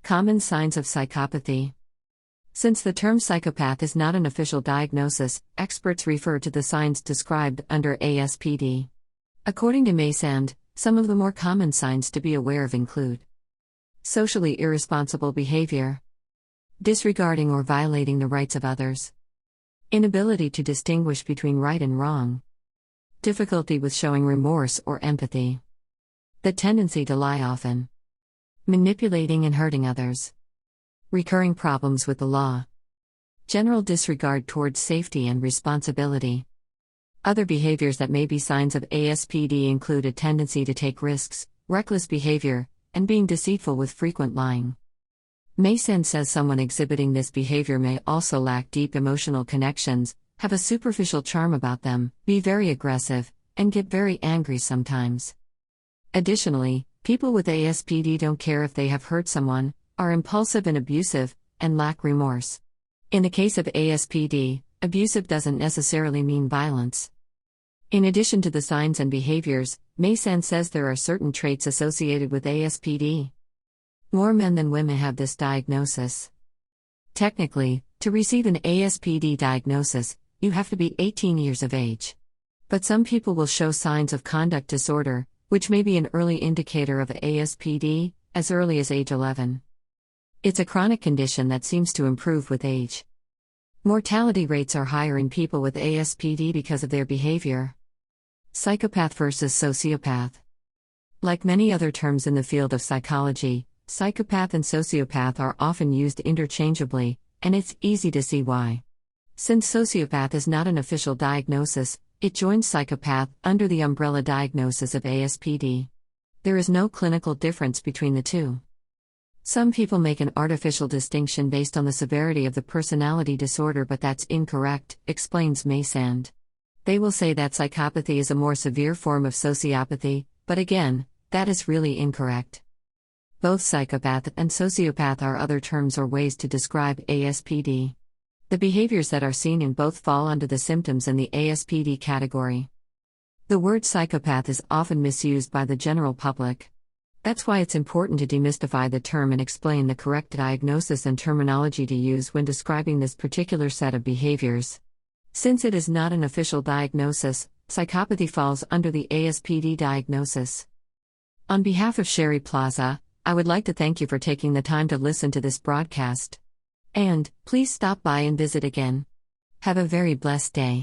Common signs of psychopathy. Since the term psychopath is not an official diagnosis, experts refer to the signs described under ASPD. According to Maysand, some of the more common signs to be aware of include socially irresponsible behavior, disregarding or violating the rights of others, inability to distinguish between right and wrong, difficulty with showing remorse or empathy, the tendency to lie often, manipulating and hurting others, recurring problems with the law, general disregard towards safety and responsibility. Other behaviors that may be signs of ASPD include a tendency to take risks, reckless behavior, and being deceitful with frequent lying. Mason says someone exhibiting this behavior may also lack deep emotional connections, have a superficial charm about them, be very aggressive, and get very angry sometimes. Additionally, people with ASPD don't care if they have hurt someone, are impulsive and abusive, and lack remorse. In the case of ASPD, abusive doesn't necessarily mean violence. In addition to the signs and behaviors, Mason says there are certain traits associated with ASPD. More men than women have this diagnosis. Technically, to receive an ASPD diagnosis, you have to be 18 years of age. But some people will show signs of conduct disorder, which may be an early indicator of ASPD, as early as age 11. It's a chronic condition that seems to improve with age. Mortality rates are higher in people with ASPD because of their behavior. Psychopath versus sociopath. Like many other terms in the field of psychology, psychopath and sociopath are often used interchangeably, and it's easy to see why. Since sociopath is not an official diagnosis, it joins psychopath under the umbrella diagnosis of ASPD. There is no clinical difference between the two. Some people make an artificial distinction based on the severity of the personality disorder, but that's incorrect, explains Maysand. They will say that psychopathy is a more severe form of sociopathy, but again, that is really incorrect. Both psychopath and sociopath are other terms or ways to describe ASPD. The behaviors that are seen in both fall under the symptoms in the ASPD category. The word psychopath is often misused by the general public. That's why it's important to demystify the term and explain the correct diagnosis and terminology to use when describing this particular set of behaviors. Since it is not an official diagnosis, psychopathy falls under the ASPD diagnosis. On behalf of Sharri Plaza, I would like to thank you for taking the time to listen to this broadcast. And, please stop by and visit again. Have a very blessed day.